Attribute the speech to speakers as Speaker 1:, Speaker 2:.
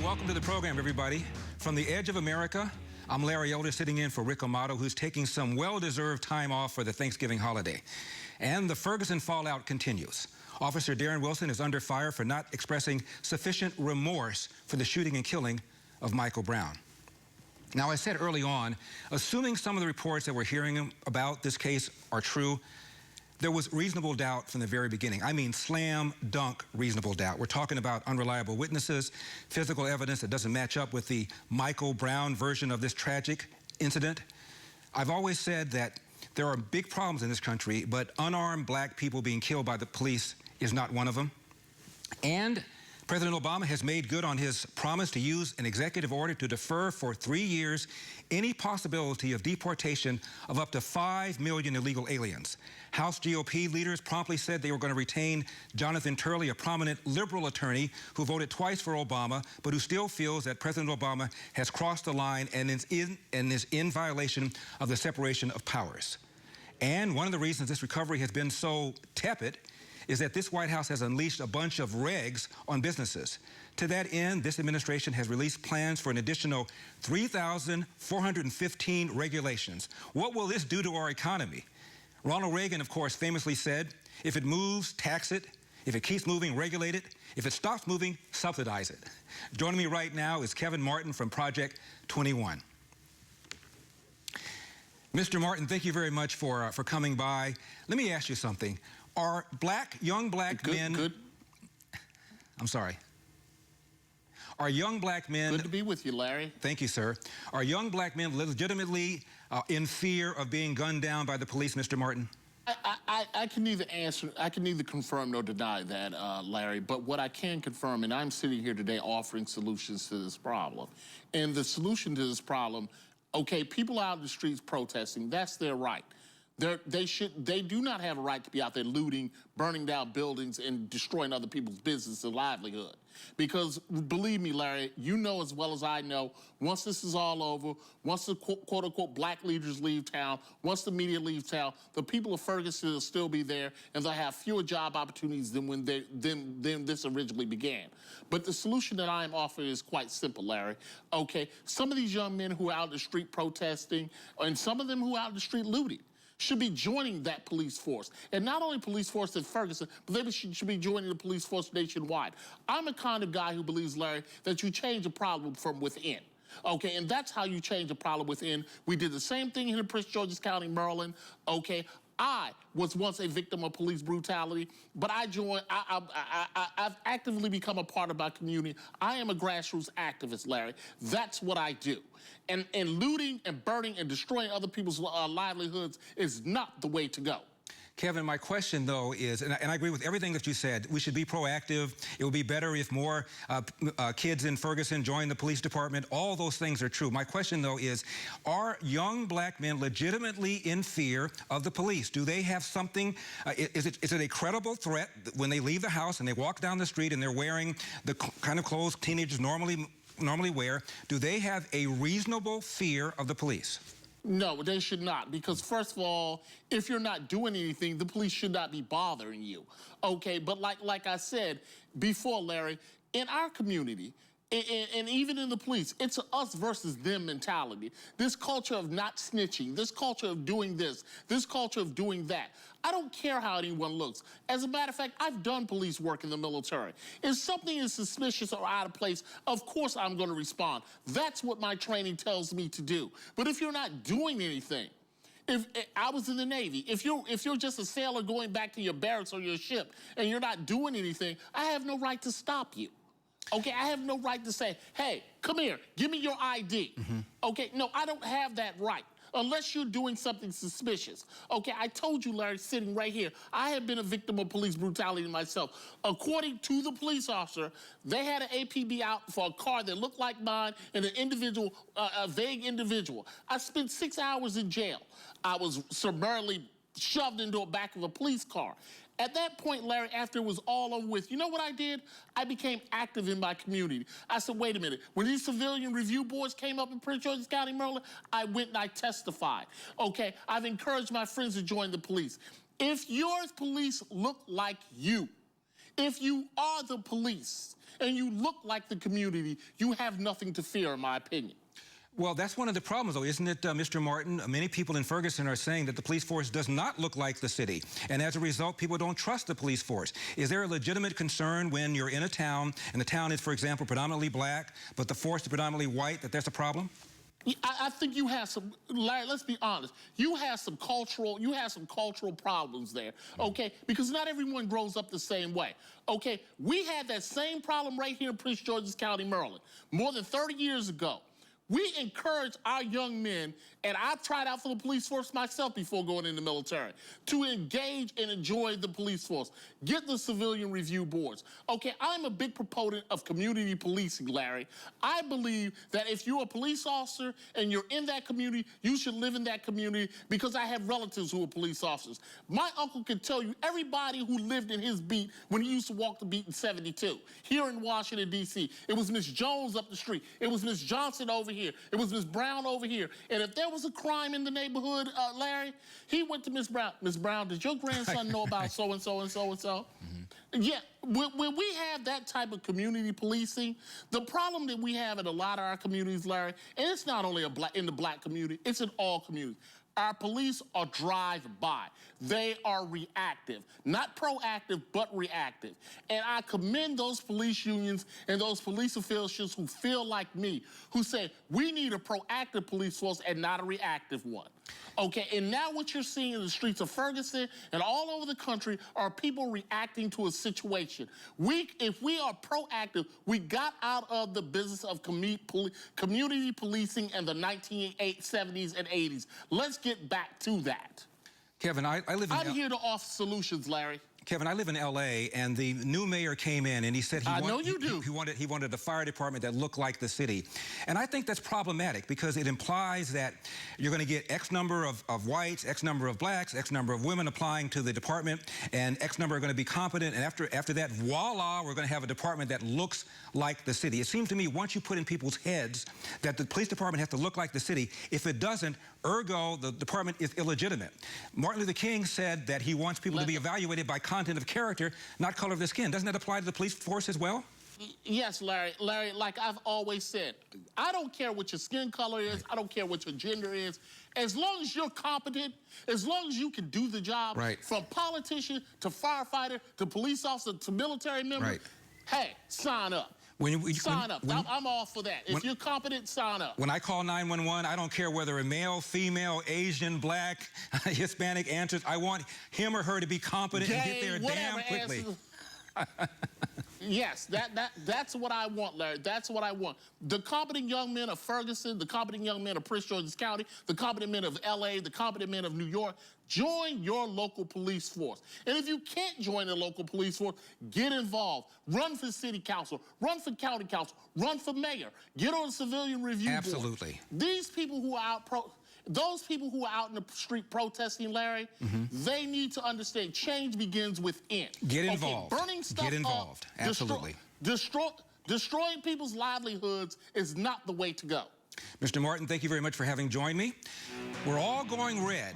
Speaker 1: Welcome to the program, everybody. From the edge of America, I'm Larry Elder, sitting in for Rick Amato, who's taking some well-deserved time off for the Thanksgiving holiday. And the Ferguson fallout continues. Officer Darren Wilson is under fire for not expressing sufficient remorse for the shooting and killing of Michael Brown. Now, I said early on, assuming some of the reports that we're hearing about this case are true, there was reasonable doubt from the very beginning. I mean, slam dunk reasonable doubt. We're talking about unreliable witnesses, physical evidence that doesn't match up with the Michael Brown version of this tragic incident. I've always said that there are big problems in this country, but unarmed black people being killed by the police is not one of them. And President Obama has made good on his promise to use an executive order to defer for 3 years any possibility of deportation of up to 5 million illegal aliens. House GOP leaders promptly said they were going to retain Jonathan Turley, a prominent liberal attorney who voted twice for Obama, but who still feels that President Obama has crossed the line and is in violation of the separation of powers. And one of the reasons this recovery has been so tepid is that this White House has unleashed a bunch of regs on businesses. To that end, this administration has released plans for an additional 3,415 regulations. What will this do to our economy? Ronald Reagan, of course, famously said, if it moves, tax it. If it keeps moving, regulate it. If it stops moving, subsidize it. Joining me right now is Kevin Martin from Project 21. Mr. Martin, thank you very much for coming by. Let me ask you something. Are young black men... I'm sorry. Are young black men...
Speaker 2: Good to be with you, Larry.
Speaker 1: Thank you, sir. Are young black men legitimately in fear of being gunned down by the police, Mr. Martin?
Speaker 2: I can neither answer, I can neither confirm nor deny that, Larry, but what I can confirm, and I'm sitting here today offering solutions to this problem, and the solution to this problem, okay, people out in the streets protesting, that's their right. They do not have a right to be out there looting, burning down buildings, and destroying other people's business and livelihood. Because believe me, Larry, you know as well as I know, once this is all over, once the quote-unquote black leaders leave town, once the media leave town, the people of Ferguson will still be there, and they'll have fewer job opportunities than when than this originally began. But the solution that I am offering is quite simple, Larry. Okay, some of these young men who are out in the street protesting, and some of them who are out in the street looting, should be joining that police force. And not only police force in Ferguson, but they should be joining the police force nationwide. I'm the kind of guy who believes, Larry, that you change a problem from within. Okay, and that's how you change a problem within. We did the same thing here in Prince George's County, Maryland. Okay, I was once a victim of police brutality, but I've actively become a part of my community. I am a grassroots activist, Larry. That's what I do. And looting and burning and destroying other people's livelihoods is not the way to go.
Speaker 1: Kevin, my question, though, is, and I agree with everything that you said, we should be proactive. It would be better if more kids in Ferguson joined the police department. All those things are true. My question, though, is, are young black men legitimately in fear of the police? Do they have something, is it a credible threat when they leave the house and they walk down the street and they're wearing the kind of clothes teenagers normally wear? Do they have a reasonable fear of the police?
Speaker 2: No, they should not, because first of all, if you're not doing anything, the police should not be bothering you. Okay, but like I said before, Larry, in our community, and even in the police, it's a us versus them mentality. This culture of not snitching, this culture of doing this culture of doing that. I don't care how anyone looks. As a matter of fact, I've done police work in the military. If something is suspicious or out of place, of course I'm going to respond. That's what my training tells me to do. But if you're not doing anything, if I was in the Navy, if you're just a sailor going back to your barracks or your ship and you're not doing anything, I have no right to stop you. Okay, I have no right to say, hey, come here, give me your ID. Okay, no, I don't have that right unless you're doing something suspicious. Okay, I told you, Larry, sitting right here, I have been a victim of police brutality myself. According to the police officer, they had an APB out for a car that looked like mine and an individual, a vague individual. I spent 6 hours in jail. I was summarily shoved into the back of a police car. At that point, Larry, after it was all over with, you know what I did? I became active in my community. I said, wait a minute. When these civilian review boards came up in Prince George's County, Maryland, I went and I testified. Okay, I've encouraged my friends to join the police. If your police look like you, If you are the police and you look like the community, you have nothing to fear, in my opinion.
Speaker 1: Well, that's one of the problems, though, isn't it, Mr. Martin? Many people in Ferguson are saying that the police force does not look like the city, and as a result, people don't trust the police force. Is there a legitimate concern when you're in a town, and the town is, for example, predominantly black, but the force is predominantly white, that there's a problem?
Speaker 2: I think you have some, Larry, let's be honest. You have some cultural problems there, okay? Because not everyone grows up the same way, okay? We had that same problem right here in Prince George's County, Maryland, more than 30 years ago. We encourage our young men, and I tried out for the police force myself before going in the military, to engage and enjoy the police force. Get the civilian review boards. Okay, I'm a big proponent of community policing, Larry. I believe that if you're a police officer and you're in that community, you should live in that community, because I have relatives who are police officers. My uncle can tell you everybody who lived in his beat when he used to walk the beat in 72, here in Washington, D.C. It was Miss Jones up the street. It was Miss Johnson over here. It was Miss Brown over here. And if there was a crime in the neighborhood, Larry, he went to Miss Brown. Miss Brown, did your grandson know about so-and-so and so-and-so? Yeah, when we have that type of community policing, the problem that we have in a lot of our communities, Larry, and it's not only in the black community, it's in all communities. Our police are drive-by. They are reactive, not proactive, but reactive. And I commend those police unions and those police officials who feel like me, who say we need a proactive police force and not a reactive one. Okay, and now what you're seeing in the streets of Ferguson and all over the country are people reacting to a situation. If we are proactive, we got out of the business of community policing in the 1970s and 80s. Let's get back to that.
Speaker 1: Kevin, I live in...
Speaker 2: I'm here to offer solutions, Larry.
Speaker 1: Kevin, I live in L.A., and the new mayor came in, and he said he wanted a fire department that looked like the city. And I think that's problematic, because it implies that you're going to get X number of whites, X number of blacks, X number of women applying to the department, and X number are going to be competent, and after that, voila, we're going to have a department that looks like the city. It seems to me, once you put in people's heads that the police department has to look like the city, if it doesn't, ergo, the department is illegitimate. Martin Luther King said that he wants people to be evaluated by content of character, not color of the skin. Doesn't that apply to the police force as well?
Speaker 2: Yes, Larry. Larry, like I've always said, I don't care what your skin color is. I don't care what your gender is. As long as you're competent, as long as you can do the job, from politician to firefighter to police officer to military member, hey, sign up. Sign up. I'm all for that. If you're competent, sign up. When
Speaker 1: I call 911, I don't care whether a male, female, Asian, black, Hispanic answers. I want him or her to be competent and get there damn quickly.
Speaker 2: Yes, that's what I want, Larry. That's what I want. The competent young men of Ferguson, the competent young men of Prince George's County, the competent men of L.A., the competent men of New York, join your local police force. And if you can't join the local police force, get involved. Run for city council. Run for county council. Run for mayor. Get on the civilian review board.
Speaker 1: Absolutely.
Speaker 2: These people who are out those people who are out in the street protesting, Larry, they need to understand change begins within.
Speaker 1: Get involved.
Speaker 2: Burning stuff
Speaker 1: Get involved.
Speaker 2: Up,
Speaker 1: Absolutely.
Speaker 2: Destroying people's livelihoods is not the way to go.
Speaker 1: Mr. Martin, thank you very much for having joined me. We're all going red.